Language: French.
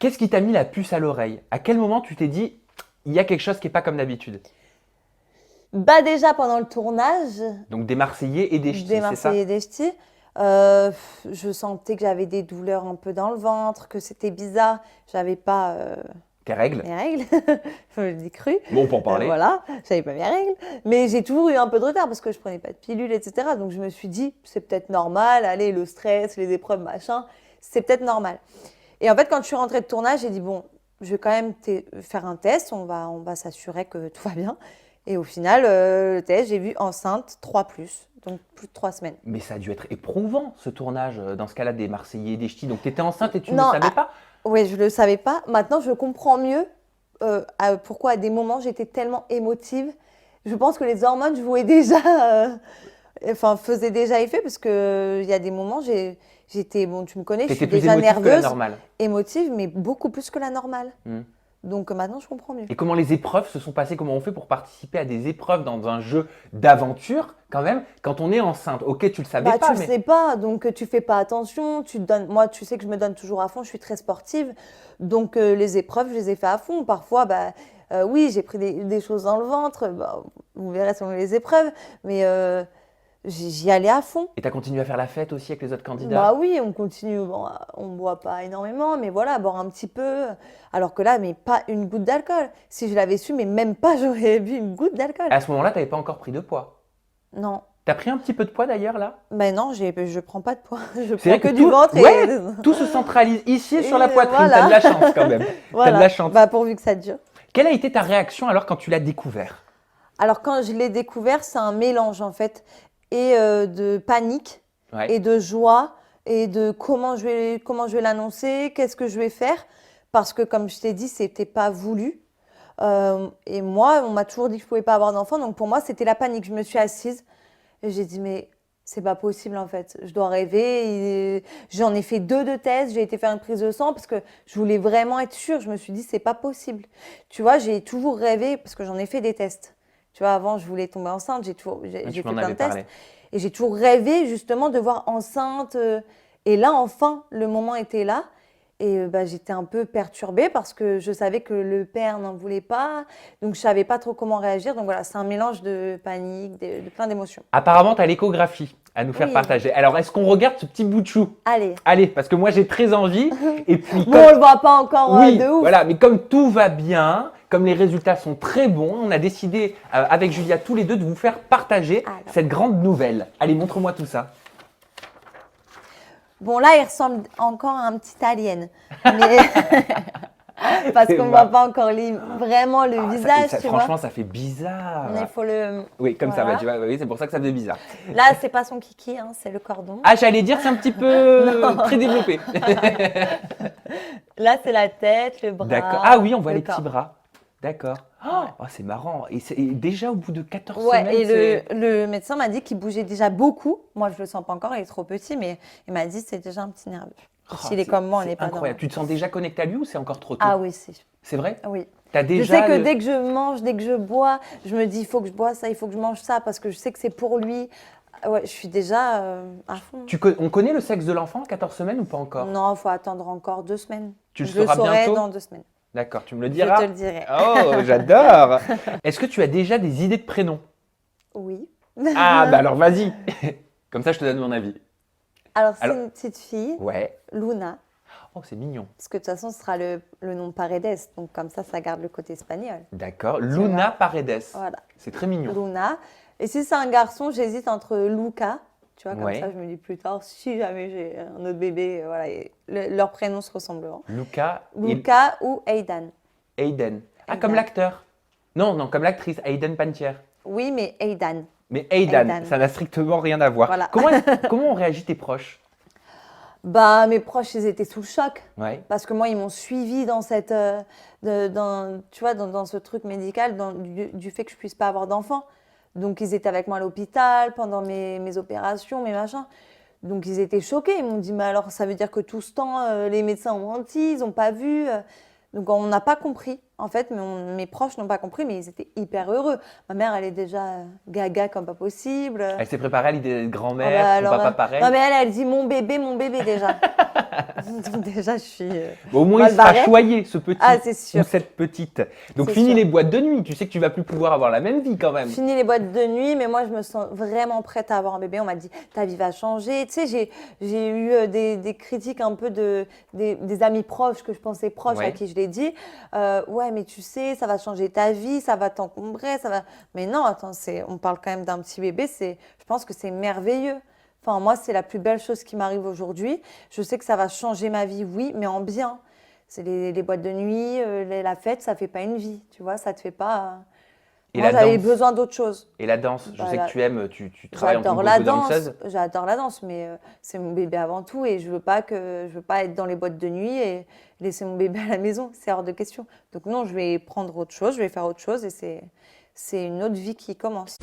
Qu'est-ce qui t'a mis la puce à l'oreille? À quel moment tu t'es dit, il y a quelque chose qui n'est pas comme d'habitude? Bah déjà pendant le tournage Donc des Marseillais et des des Ch'tis, c'est Marseillais ça? et des Ch'tis, je sentais que j'avais des douleurs un peu dans le ventre, que c'était bizarre. J'avais pas Tes règles? mes règles, je le dis cru. Bon, pour en parler. Voilà, j'avais pas mes règles. Mais j'ai toujours eu un peu de retard parce que je prenais pas de pilules, etc. Donc je me suis dit, c'est peut-être normal, allez, le stress, les épreuves, machin, c'est peut-être normal. Et en fait, quand je suis rentrée de tournage, j'ai dit, bon, je vais quand même faire un test, on va s'assurer que tout va bien. Et au final, le test, j'ai vu enceinte 3 donc plus de 3 semaines. Mais ça a dû être éprouvant, ce tournage, dans ce cas-là, des Marseillais et des Ch'tis. Donc tu étais enceinte et tu ne le Non, savais pas? oui, je ne le savais pas. Maintenant, je comprends mieux pourquoi à des moments j'étais tellement émotive. Je pense que les hormones jouaient déjà, enfin, faisaient déjà effet parce que il y a des moments, j'étais, bon, tu me connais, je Tu étais suis plus déjà émotif que la nerveuse, normale. émotive, mais beaucoup plus que la normale. Hmm. Donc maintenant, je comprends mieux. Et comment les épreuves se sont passées? Comment on fait pour participer à des épreuves dans un jeu d'aventure, quand même, quand on est enceinte? Ok, tu le savais Bah, tu pas, le mais sais pas, donc tu fais pas attention. Tu te donnes, moi, tu sais que je me donne toujours à fond. Je suis très sportive, donc les épreuves, je les ai fait à fond. Parfois, bah, oui, j'ai pris des choses dans le ventre. Bah, vous verrez selon les épreuves, mais j'y allais à fond. et tu as continué à faire la fête aussi avec les autres Bah candidats? oui, on continue. Bon, on boit pas énormément, mais voilà, boire un petit peu. Alors que là, mais pas une goutte d'alcool. Si je l'avais su, mais même pas, j'aurais bu une goutte d'alcool. À ce moment-là, tu n'avais pas encore pris de poids. Non. T'as pris un petit peu de poids d'ailleurs là? Ben non, je prends pas de poids. Je C'est prends vrai que que du tout, ventre et ouais, tout se centralise ici sur Et la poitrine. T'as de voilà, la chance quand même. T'as de la voilà. chance. Bah pourvu que ça dure. Quelle a été ta réaction alors quand tu l'as découvert? Alors quand je l'ai découvert, c'est un mélange en fait, et de panique, Ouais. et de joie, et de comment je vais l'annoncer, qu'est-ce que je vais faire, parce que comme je t'ai dit, c'était pas voulu. Et moi, on m'a toujours dit que je pouvais pas avoir d'enfant, donc pour moi, c'était la panique. Je me suis assise et j'ai dit mais c'est pas possible en fait. Je dois rêver. J'en ai fait 2 de tests. J'ai été faire une prise de sang parce que je voulais vraiment être sûre. Je me suis dit c'est pas possible. Tu vois, j'ai toujours rêvé parce que j'en ai fait des tests. Tu vois, avant je voulais tomber enceinte. Ouais, tu J'ai fait m'en plein avais de tests parlé. et j'ai toujours rêvé justement de voir enceinte. Et là enfin le moment était là. Et bah, j'étais un peu perturbée parce que je savais que le père n'en voulait pas, donc je savais pas trop comment réagir. Donc voilà, c'est un mélange de panique, de plein d'émotions. Apparemment, tu as l'échographie à nous faire Oui, partager. Alors, est-ce qu'on regarde ce petit bout de chou? allez. Allez, parce que moi j'ai très envie. Et puis, Bon, on le voit pas encore de oui, ouf. voilà, mais comme tout va bien, comme les résultats sont très bons, on a décidé avec Julia tous les deux de vous faire partager Alors. cette grande nouvelle. Allez, montre-moi tout ça. Bon, là, il ressemble encore à un petit alien. Mais parce C'est qu'on ne moi. voit pas encore vraiment le Ah, visage, tu vois. franchement, ça fait bizarre. Mais il faut le. Oui, comme ça, bah, Voilà. tu vois, oui, c'est pour ça que ça fait bizarre. Là, c'est pas son kiki, hein, c'est le cordon. Ah, j'allais dire, c'est un petit peu très développé. Là, c'est la tête, le bras. D'accord. Ah oui, on voit le les petits corps. bras. D'accord. Oh, c'est marrant. Et déjà au bout de 14 Ouais, semaines, et c'est… le médecin m'a dit qu'il bougeait déjà beaucoup. Moi, je le sens pas encore, il est trop petit, mais il m'a dit que c'est déjà un petit nerveux. Oh, S'il est comme moi, on c'est n'est pas dans. incroyable. Tu te sens déjà connecté à lui ou c'est encore trop tôt? Ah oui, si. C'est vrai? Oui. T'as Je déjà sais que le… dès que je mange, dès que je bois, je me dis il faut que je bois ça, il faut que je mange ça parce que je sais que c'est pour lui. Ouais, je suis déjà à fond. On connaît le sexe de l'enfant à 14 semaines ou pas encore? Non, il faut attendre encore 2 semaines. Tu le Je le sauras saurai bientôt? dans 2 semaines. D'accord, tu me le Je diras. te le dirai. Oh, j'adore. Est-ce que tu as déjà des idées de prénoms? Oui. Ah, bah alors vas-y. Comme ça, je te donne mon avis. Alors, c'est Alors- une petite fille, Ouais. Luna, Oh, c'est mignon. parce que de toute façon, ce sera le nom Paredes, donc comme ça garde le côté espagnol. D'accord. Luna Paredes. Voilà, C'est très mignon. Luna. Et si c'est un garçon, j'hésite entre Luca, tu vois, comme Ouais. ça, je me dis plus tard, si jamais j'ai un autre bébé, voilà, et leurs prénoms se ressembleront. Luca Luca ou Aidan. et Aiden. Ah, Aidan. comme l'acteur. Non, non, comme l'actrice, Aiden Pantier. Oui, mais Aidan. Mais Aidan, Aidan. ça n'a strictement rien à voir. Voilà. Comment ont réagi tes proches? Bah, mes proches, ils étaient sous le choc. Ouais. Parce que moi, ils m'ont suivi dans cette, tu vois, dans ce truc médical, du fait que je puisse pas avoir d'enfant. Donc, ils étaient avec moi à l'hôpital pendant mes opérations, mes machins. Donc, ils étaient choqués. Ils m'ont dit, mais alors, ça veut dire que tout ce temps, les médecins ont menti, ils n'ont pas vu. Donc, on n'a pas compris. En fait, mes proches n'ont pas compris, mais ils étaient hyper heureux. Ma mère, elle est déjà gaga comme pas possible. Elle s'est préparée à l'idée de Ah grand-mère, bah ton alors, papa pareil. non mais elle dit mon bébé déjà. Donc déjà, je suis Bon, au moins, il mal sera barrée. choyé, ce petit Ah, c'est sûr. ou cette petite. Donc, C'est fini sûr. les boîtes de nuit. Tu sais que tu vas plus pouvoir avoir la même vie quand même. Fini les boîtes de nuit, mais moi, je me sens vraiment prête à avoir un bébé. On m'a dit, ta vie va changer. Tu sais, j'ai eu des critiques un peu des amis proches que je pensais proches à Ouais. qui je l'ai dit. Ouais, mais tu sais, ça va changer ta vie, ça va t'encombrer, ça va. Mais non, attends, on parle quand même d'un petit bébé. Je pense que c'est merveilleux. Enfin, moi, c'est la plus belle chose qui m'arrive aujourd'hui. Je sais que ça va changer ma vie, oui, mais en bien. C'est les boîtes de nuit, la fête, ça fait pas une vie, tu vois, ça te fait pas. Et Moi, la j'avais danse. besoin d'autre chose. Et la danse. Je sais que Voilà. tu aimes, tu travailles en tant J'adore que la gogo danse, danseuse. j'adore la danse, mais c'est mon bébé avant tout et je veux pas être dans les boîtes de nuit et laisser mon bébé à la maison, c'est hors de question. Donc non, je vais prendre autre chose, je vais faire autre chose et c'est une autre vie qui commence.